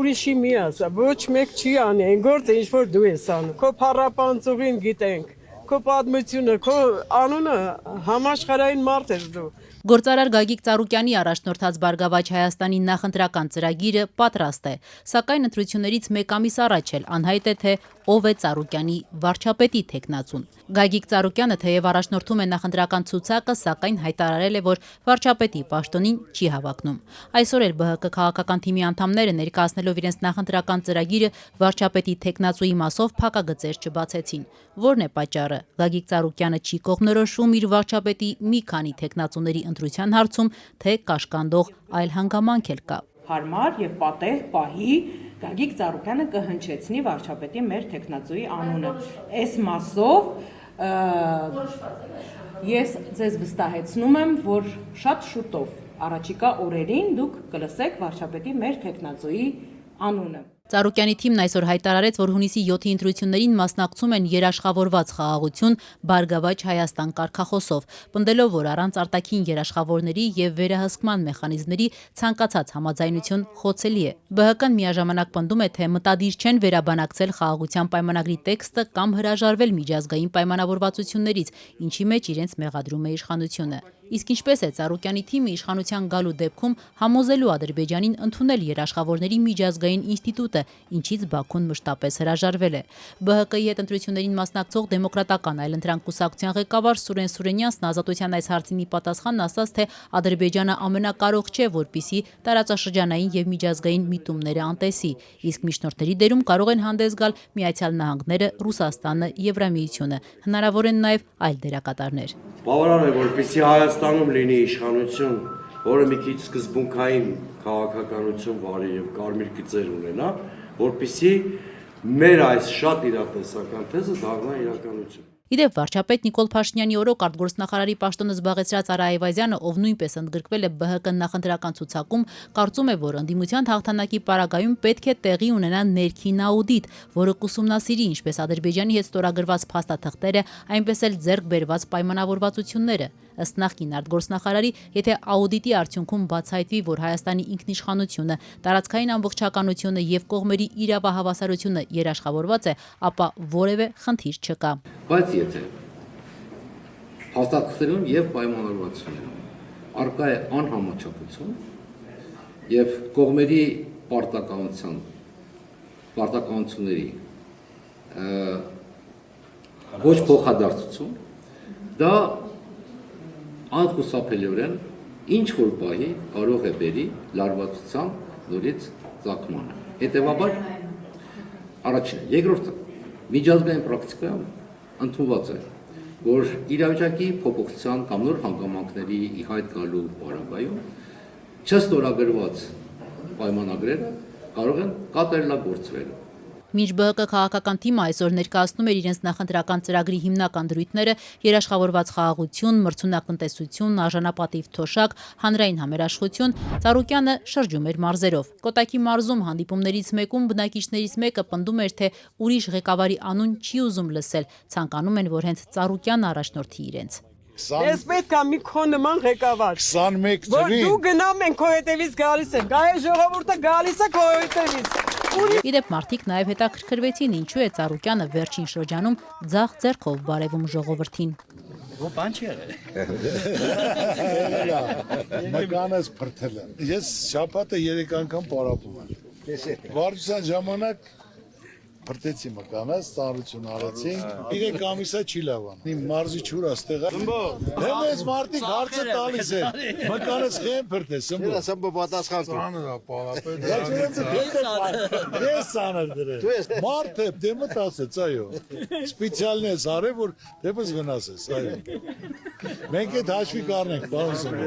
ուրիշի մի ասա, ոչ մեկ չի անի, այն գործը ինչ որ դու ես անում։ Քո փառապանցուղին գիտենք, քո պատմությունը, քո անունը համաշխարհային մարդ ես դու։ Գործարար Գագիկ Ծառուկյանի առաջնորդած Բարգավաճ Հայաստանի նախընտրական ծրագիրը պատրաստ է, սակայն ընտրություններից մեկ ամիս առաջ էլ անհայտ է, թե ով է Ծառուկյանի վարչապետի թեկնածուն։ Գագիկ Ծառուկյանը թեև առաջնորդում է նախընտրական ցուցակը, սակայն հայտարարել է, որ վարչապետի պաշտոնին չի հավակնում։ Այսօր էլ ԲՀԿ քաղաքական թիմի անդամները ներկայացնելով իրենց նախընտրական ծրագիրը վարչապետի թեկնածուի մասով փակագծեր չբացեցին։ Որն է պատճառը։ Գագիկ Ծառուկյանը չի կողմնորոշվում իր վարչապետի մի քանի թեկնածուների ընտրության հարցում, թե կաշկանդող այլ հանգամանք էլ կա։ Հարմար եւ պատեհ պահի Գագիկ Ծառուկյանը կհնչեցնի վարչապետի մեր թեկնածուի անունը։ Այս մասով ես ձեզ վստահեցնում եմ, որ շատ շուտով առաջիկա օրերին դուք կլսեք վարչապետի մեր թեկնածուի անունը։ Ծառուկյանի թիմն այսօր հայտարարեց, որ հունիսի 7-ի ընտրություններին մասնակցում են երաշխավորված խաղաղություն Բարգավաճ Հայաստան կարգախոսով, պնդելով, որ առանց արտաքին երաշխավորների եւ վերահսկման մեխանիզմների ցանկացած համաձայնություն խոցելի է։ ԲՀԿ-ն միաժամանակ պնդում է, թե մտադիր չեն վերաբանակցել խաղաղության պայմանագրի տեքստը կամ հրաժարվել միջազգային պայմանավորվածություններից, ինչի մեջ իրենց մեղադրում է իշխանությունը։ Իսկ ինչպես է Ծառուկյանի թիմը իշխանության գալու դեպքում համոզելու Ադրբեջանին ընդունել երաշխավորների միջազգային ինստիտուտը, ինչից Բաքուն մշտապես հրաժարվել է։ ԲՀԿ-ի հետ ընտրություններին մասնակցող դեմոկրատական այլընտրանք կուսակցության ղեկավար Սուրեն Սուրենյանն ազատության այս հարցին պատասխանն ասաց, թե Ադրբեջանը ամենակարող չէ, որպիսի տարածաշրջանային եւ միջազգային միտումները անտեսի, իսկ միջնորդների դերում կարող են հանդես գալ Միացյալ Նահանգները, Ռուսաստանը, Եվրամիությունը, հնարավոր են նաեւ այլ դերակատարներ։ Բավարար է, որպեսզի Հայաստանում լինի իշխանություն, որը մի քիչ սկզբունքային քաղաքականություն վարի եւ կարմիր գծեր ունենա, որպեսզի մեր այս շատ իրատեսական թեզը դառնա իրականություն։ Իդեպ վարչապետ Նիկոլ Փաշինյանի օրոք արտգործնախարարի պաշտոնը զբաղեցրած Արա Այվազյանը, ով նույնպես ընդգրկվել է ԲՀԿ նախընտրական ցուցակում, կարծում է, որ ընդդիմության հաղթանակի պարագայում պետք է տեղի ունենա ներքին աուդիտ, որը կուսումնասիրի ինչպես Ադրբեջանի հետ ստորագրված փաստաթղթերը, այնպես էլ ձեռք բերված պայմանավորվածությունները։ Ըստ նախկին արտգործնախարարի, եթե աուդիտի արդյունքում բացահայտվի, որ Հայաստանի ինքնիշխանությունը, տարածքային ամբողջականությունը եւ կողմերի իրավահավասարությունը երաշխավորված է, ապա որևէ խնդիր չկա։ Բայց եթե փաստաթղթերում եւ պայմանավորվածություններում արկա է անհամաչափություն եւ կողմերի պարտականությունների ոչ փոխադարձություն, դա անխուսափելիորեն ինչ որ բանի կարող է բերի լարվածության նորից ծագմանը։ Հետևաբար առաջինը, երկրորդը միջազգային պրակտիկայում ընդունված է, որ իրավիճակի փոփոխության կամ նոր հանգամանքների ի հայտ գալու պարագայում չստորագրված պայմանագրերը կարող են կատարելագործվել։ Մինչ ԲՀԿ քաղաքական թիմը այսօր ներկայացնում էր իրենց նախընտրական ծրագրի հիմնական դրույթները՝ երաշխավորված խաղաղություն, մրցունակ տնտեսություն, արժանապատիվ թոշակ, հանրային համերաշխություն, Ծառուկյանը շրջում էր մարզերով։ Կոտայքի մարզում հանդիպումներից մեկում բնակիչներից մեկը պնդում էր, թե ուրիշ ղեկավարի անուն չի ուզում լսել, ցանկանում են, որ հենց Ծառուկյանը առաջնորդի իրենց։ Ես պետք է մի քո նման ղեկավար։ 21 Որ դու գնամ են քո հետևից գալիս են, գայ ժողովուրդը գալիս է քո հետևից։ Իդեպ մարդիկ նաև հետաքրքրվեցին, ինչու է Ծառուկյանը վերջին շրջանում ձախ ձեռքով բարևում ժողովրդին։ Բան չի եղել։ Մկանս փրթել եմ։ Ես շաբաթը 3 անգամ պարապում եմ։ Վարչության ժամանակ փրտեցի մկանս, ծառություն արեցինք։ 3 ամիսա չի լավանում։ Իմ մարզի չուր աստեղա։ Դեմ ես մարդիկ հարցը տալիս են։ Մկանս խեն փրտես, սմբո։ Սմբո պատասխան տու։ Ծանր պարապետ։ Ես ծանր դրել։ Մարդը դեմը տասեց, այո։ Սպեցիալն ես արել, որ դեպս վնասես, այո։ Մենք այդ հաշվի կառնենք, պարոն Սմբո։